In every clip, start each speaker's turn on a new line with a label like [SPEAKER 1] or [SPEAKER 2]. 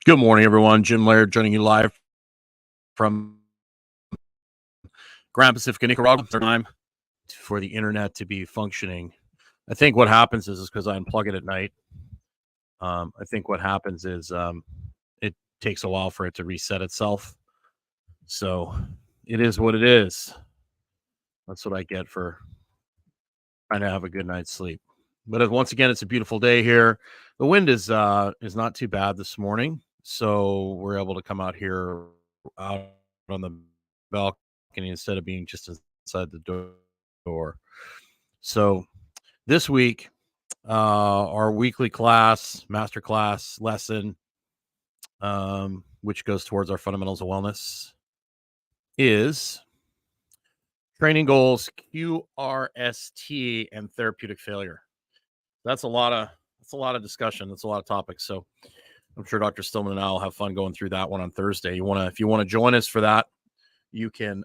[SPEAKER 1] Good morning, everyone. Jim Laird joining you live from Grand Pacifica, Nicaragua. Time for the internet to be functioning. I think what happens is because I unplug it at night. I think what happens is it takes a while for it to reset itself. So it is what it is. That's what I get for trying to have a good night's sleep. But once again, it's a beautiful day here. The wind is not too bad this morning, so we're able to come out here out on the balcony instead of being just inside the door. So this week, our weekly class, master class lesson, which goes towards our fundamentals of wellness, is training goals, QRST, and therapeutic failure. That's a lot of discussion. That's a lot of topics. So I'm sure Dr. Stillman and I will have fun going through that one on Thursday. If you want to join us for that, you can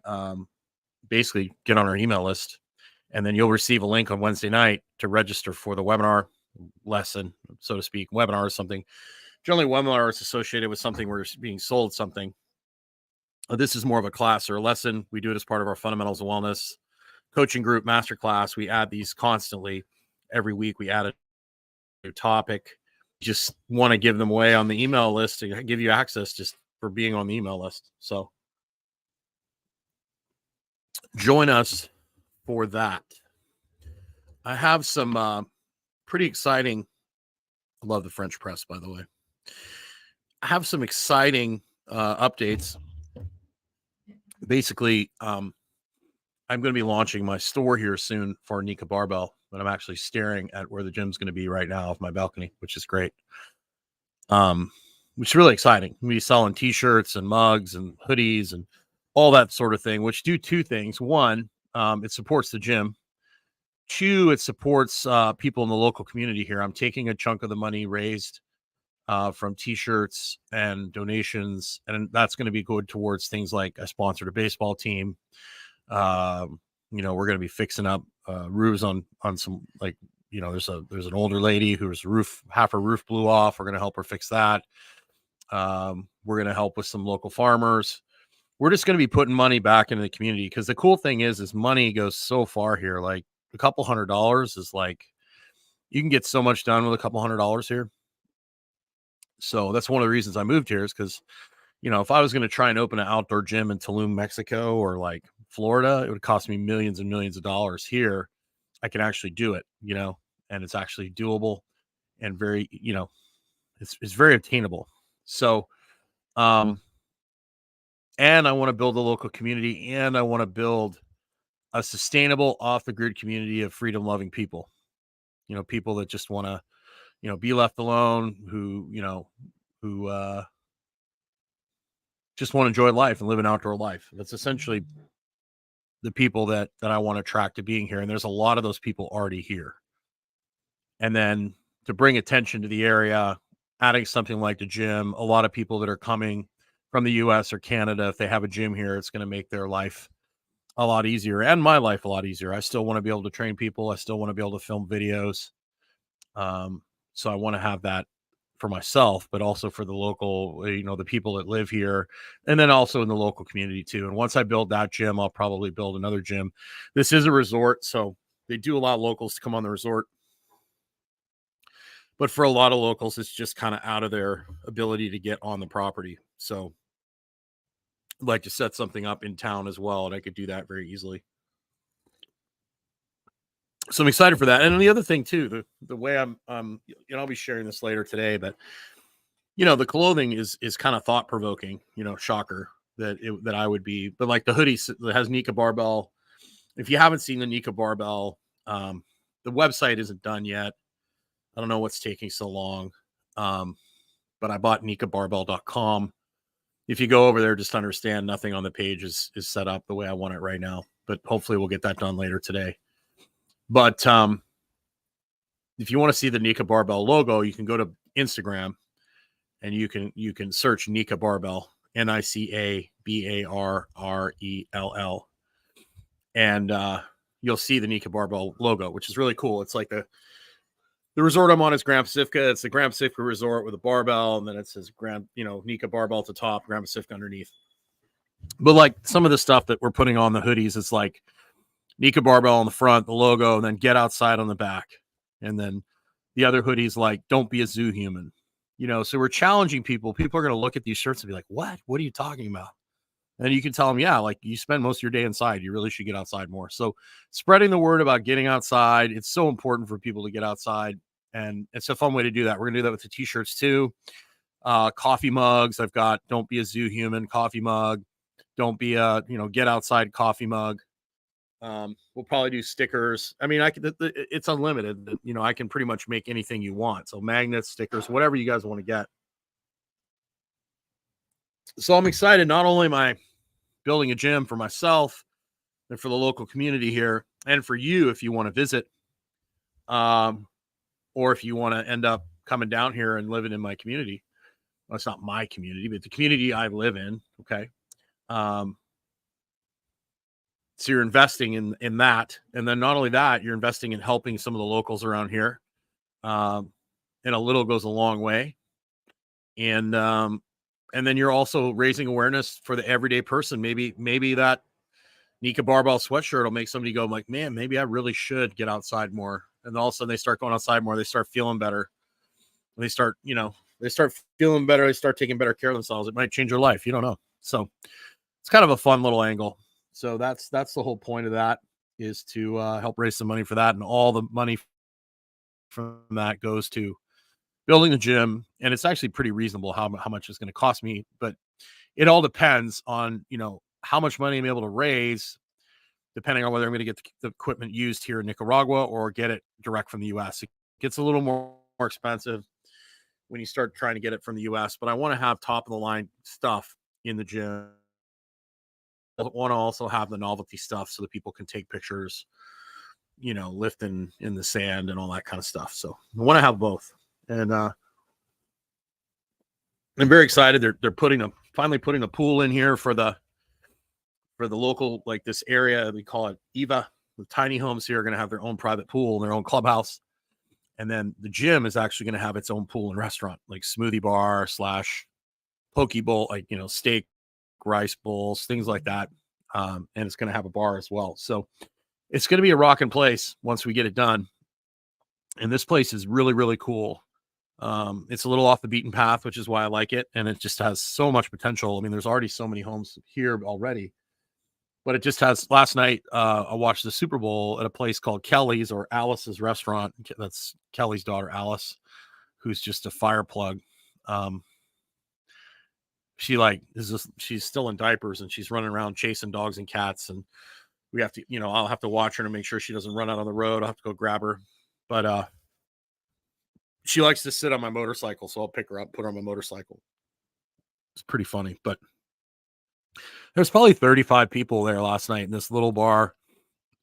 [SPEAKER 1] basically get on our email list, and then you'll receive a link on Wednesday night to register for the webinar lesson, so to speak. Webinar is something, generally webinar is associated with something where you're being sold something. This is more of a class or a lesson. We do it as part of our fundamentals of wellness coaching group masterclass. We add these constantly. Every week we add a new topic. Just want to give them away on the email list to give you access just for being on the email list. So join us for that. I have some pretty exciting, I love the French press, by the way. I have some exciting updates. Basically, I'm going to be launching my store here soon for Nika Barbell, but I'm actually staring at where the gym's going to be right now off my balcony, which is great. Which is really exciting. We'll be selling t-shirts and mugs and hoodies and all that sort of thing, which do two things. One, it supports the gym. Two, it supports people in the local community here. I'm taking a chunk of the money raised from t-shirts and donations, and that's going to be good towards things like I sponsored a baseball team. We're going to be fixing up roofs on some, like, there's an older lady whose half her roof blew off. We're going to help her fix that. We're going to help with some local farmers. We're just going to be putting money back into the community, because the cool thing is money goes so far here. Like a couple $100 is like, you can get so much done with a couple $100 here. So that's one of the reasons I moved here, is because, if I was going to try and open an outdoor gym in Tulum, Mexico, or like Florida, it would cost me millions and millions of dollars. Here, I can actually do it, and it's actually doable and very, it's very attainable. So, and I want to build a local community, and I want to build a sustainable off the grid community of freedom loving people, people that just want to, be left alone, who just want to enjoy life and live an outdoor life. That's essentially the people that I want to attract to being here. And there's a lot of those people already here. And then to bring attention to the area, adding something like the gym, a lot of people that are coming from the US or Canada, if they have a gym here, it's going to make their life a lot easier, and my life a lot easier. I still want to be able to train people. I still want to be able to film videos. So I want to have that for myself, but also for the local, the people that live here, and then also in the local community too. And once I build that gym, I'll probably build another gym. This is a resort, so they do allow locals to come on the resort. But for a lot of locals, it's just kind of out of their ability to get on the property. So I'd like to set something up in town as well, and I could do that very easily. So I'm excited for that. And the other thing too, the way I'll be sharing this later today, but the clothing is kind of thought provoking, shocker that I would be, but like the hoodie that has Nika Barbell. If you haven't seen the Nika Barbell, the website isn't done yet. I don't know what's taking so long. But I bought nikabarbell.com. If you go over there, just understand nothing on the page is set up the way I want it right now, but hopefully we'll get that done later today. But if you want to see the Nika Barbell logo, you can go to Instagram and you can search Nika Barbell, NICABARRELL, and you'll see the Nika Barbell logo, which is really cool. It's like The resort I'm on is Grand Pacifica. It's the Grand Pacifica Resort with a barbell, and then it says Nika barbell at the top, Grand Pacifica underneath. But like some of the stuff that we're putting on the hoodies, it's like Nika barbell on the front, the logo, and then get outside on the back. And then the other hoodies like don't be a zoo human. So we're challenging people. People are going to look at these shirts and be like, what are you talking about? And you can tell them, yeah, like you spend most of your day inside. You really should get outside more. So spreading the word about getting outside, it's so important for people to get outside. And it's a fun way to do that. We're going to do that with the t-shirts too. Coffee mugs. I've got, don't be a zoo human coffee mug. Don't be a, get outside coffee mug. We'll probably do stickers. I mean, it's unlimited. I can pretty much make anything you want. So magnets, stickers, whatever you guys want to get. So I'm excited. Not only am I building a gym for myself and for the local community here, and for you if you want to visit, or if you want to end up coming down here and living in my community. Well, it's not my community, but the community I live in. Okay. So you're investing in that. And then not only that, you're investing in helping some of the locals around here. And a little goes a long way. And then you're also raising awareness for the everyday person. Maybe that Nika barbell sweatshirt will make somebody go like, man, maybe I really should get outside more. And all of a sudden they start going outside more. They start feeling better. They start feeling better. They start taking better care of themselves. It might change their life. You don't know. So it's kind of a fun little angle. So that's the whole point of that, is to help raise some money for that. And all the money from that goes to building the gym. And it's actually pretty reasonable how much it's going to cost me, but it all depends on, how much money I'm able to raise, depending on whether I'm going to get the equipment used here in Nicaragua or get it direct from the US. It gets a little more expensive when you start trying to get it from the US, but I want to have top of the line stuff in the gym. I want to also have the novelty stuff so that people can take pictures, lifting in the sand and all that kind of stuff. So I want to have both. And I'm very excited. They're finally putting a pool in here for the local, like this area. We call it Eva. The tiny homes here are going to have their own private pool and their own clubhouse. And then the gym is actually going to have its own pool and restaurant, like smoothie bar / poke bowl, like, steak, rice bowls, things like that. And it's going to have a bar as well. So it's going to be a rocking place once we get it done. And this place is really, really cool. It's a little off the beaten path, which is why I like it. And it just has so much potential. I mean, there's already so many homes here already, but it just has. Last night, I watched the Super Bowl at a place called Kelly's, or Alice's restaurant. That's Kelly's daughter, Alice, who's just a fire plug. She's still in diapers and she's running around chasing dogs and cats. And we have to, I'll have to watch her to make sure she doesn't run out on the road. I'll have to go grab her. But she likes to sit on my motorcycle, so I'll pick her up, put her on my motorcycle. It's pretty funny. But there's probably 35 people there last night in this little bar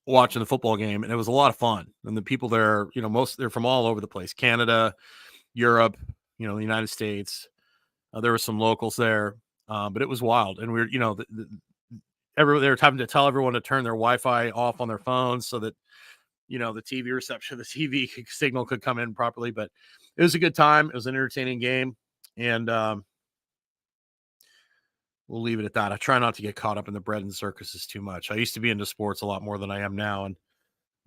[SPEAKER 1] watching the football game, and it was a lot of fun. And the people there, they're from all over the place: Canada, Europe, the United States. There were some locals there, but it was wild. And we're, they were having to tell everyone to turn their Wi-Fi off on their phones so that, the TV reception, the TV signal could come in properly. But it was a good time. It was an entertaining game. And we'll leave it at that. I try not to get caught up in the bread and circuses too much. I used to be into sports a lot more than I am now. And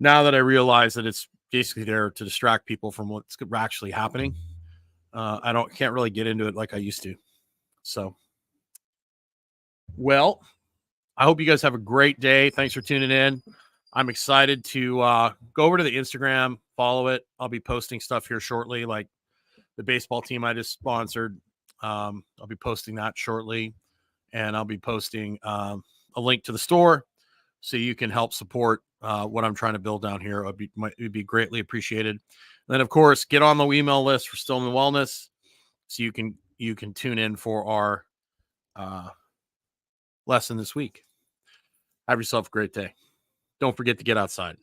[SPEAKER 1] now that I realize that it's basically there to distract people from what's actually happening, I can't really get into it like I used to. So, well, I hope you guys have a great day. Thanks for tuning in. I'm excited to go over to the Instagram, follow it. I'll be posting stuff here shortly, like the baseball team I just sponsored. I'll be posting that shortly, and I'll be posting a link to the store so you can help support what I'm trying to build down here. It would be greatly appreciated. And then, of course, get on the email list for Stillman Wellness so you can tune in for our lesson this week. Have yourself a great day. Don't forget to get outside.